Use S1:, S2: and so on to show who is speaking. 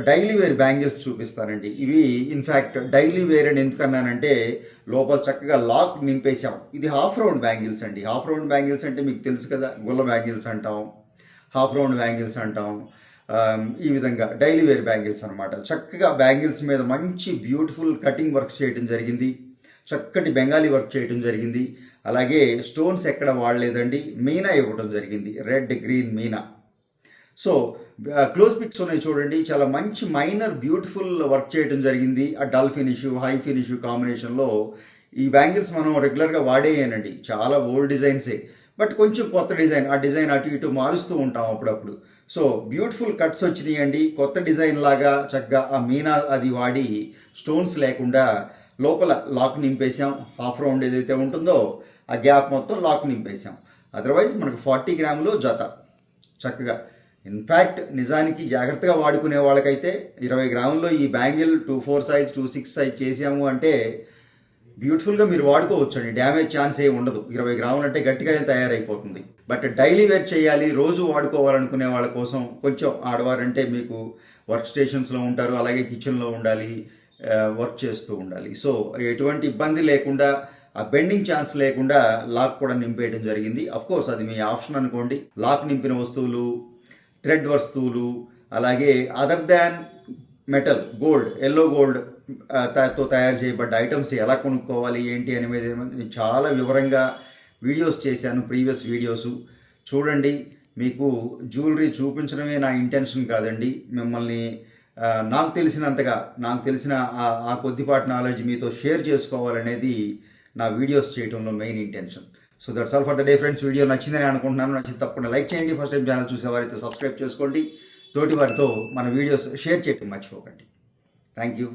S1: Daily wear bangles చూపిస్తానండి. ఇవి in fact daily wear అని ఎందుకన్నానంటే లోపల చక్కగా లాక్ నింపేశాం. ఇది హాఫ్ రౌండ్ బ్యాంగిల్స్ అండి. హాఫ్ రౌండ్ బ్యాంగిల్స్ అంటే మీకు తెలుసు కదా, గుల్ల బ్యాంగిల్స్ అంటాం, హాఫ్ రౌండ్ బ్యాంగిల్స్ అంటాం. ఈ విధంగా డైలీ వేర్ బ్యాంగిల్స్ అనమాట. చక్కగా బ్యాంగిల్స్ మీద మంచి బ్యూటిఫుల్ కటింగ్ వర్క్స్ చేయడం జరిగింది, చక్కటి బెంగాలీ వర్క్ చేయడం జరిగింది. అలాగే స్టోన్స్ ఎక్కడ వాడలేదండి, మీనా ఇవ్వడం జరిగింది, రెడ్ గ్రీన్ మీనా. సో క్లోజ్ పిక్స్ ఉన్నాయి చూడండి, చాలా మంచి మైనర్ బ్యూటిఫుల్ వర్క్ చేయడం జరిగింది. ఆ డల్ ఫినిష్ హై ఫినిష్ కాంబినేషన్లో ఈ బ్యాంగిల్స్ మనం రెగ్యులర్గా వాడేయనండి, చాలా ఓల్డ్ డిజైన్సే, బట్ కొంచెం కొత్త డిజైన్, ఆ డిజైన్ అటు ఇటు మారుస్తూ ఉంటాం అప్పుడప్పుడు. సో బ్యూటిఫుల్ కట్స్ వచ్చినాయండి, కొత్త డిజైన్ లాగా చక్కగా ఆ మీనా అది వాడి స్టోన్స్ లేకుండా లోపల లాక్ నింపేశాం. హాఫ్ రౌండ్ ఏదైతే ఉంటుందో ఆ గ్యాప్ మొత్తం లాక్ నింపేశాం. అదర్వైజ్ మనకు 40 గ్రాములు జత చక్కగా. ఇన్ఫ్యాక్ట్ నిజానికి జాగ్రత్తగా వాడుకునే వాళ్ళకైతే 20 గ్రాముల్లో ఈ బ్యాంగిల్ 24 సైజ్ 26 సైజ్ చేసాము అంటే బ్యూటిఫుల్గా మీరు వాడుకోవచ్చు అండి, డ్యామేజ్ ఛాన్స్ ఏ ఉండదు. 20 గ్రాములు అంటే గట్టిగానే తయారైపోతుంది. బట్ డైలీ వేర్ చేయాలి, రోజు వాడుకోవాలనుకునే వాళ్ళ కోసం, కొంచెం ఆడవారంటే మీకు వర్క్ స్టేషన్స్లో ఉంటారు, అలాగే కిచెన్లో ఉండాలి, వర్క్ చేస్తూ ఉండాలి. సో ఎటువంటి ఇబ్బంది లేకుండా, ఆ బెండింగ్ ఛాన్స్ లేకుండా లాక్ కూడా నింపేయడం జరిగింది. అఫ్కోర్స్ అది మీ ఆప్షన్ అనుకోండి. లాక్ నింపిన వస్తువులు, థ్రెడ్ వస్తువులు, అలాగే other than metal, gold, yellow gold తో తయారు చేయబడ్డ ఐటమ్స్ ఎలా కొనుక్కోవాలి ఏంటి అనేది నేను చాలా వివరంగా వీడియోస్ చేశాను, ప్రీవియస్ వీడియోస్ చూడండి. మీకు జ్యువెలరీ చూపించడమే నా ఇంటెన్షన్ కాదండి, మిమ్మల్ని నాకు తెలిసిన ఆ కొద్దిపాటి నాలెడ్జ్ మీతో షేర్ చేసుకోవాలనేది నా వీడియోస్ చేయడంలో main intention. So that's all for the day friends. Video నచ్చిందని అనుకుంటున్నాను. నచ్చింది తప్పకుండా లైక్ చేయండి. ఫస్ట్ టైం ఛానల్ చూసేవారైతే సబ్స్క్రైబ్ చేసుకోండి. తోటి వారితో మన వీడియోస్ షేర్ చేయడం మర్చిపోకండి. Thank you.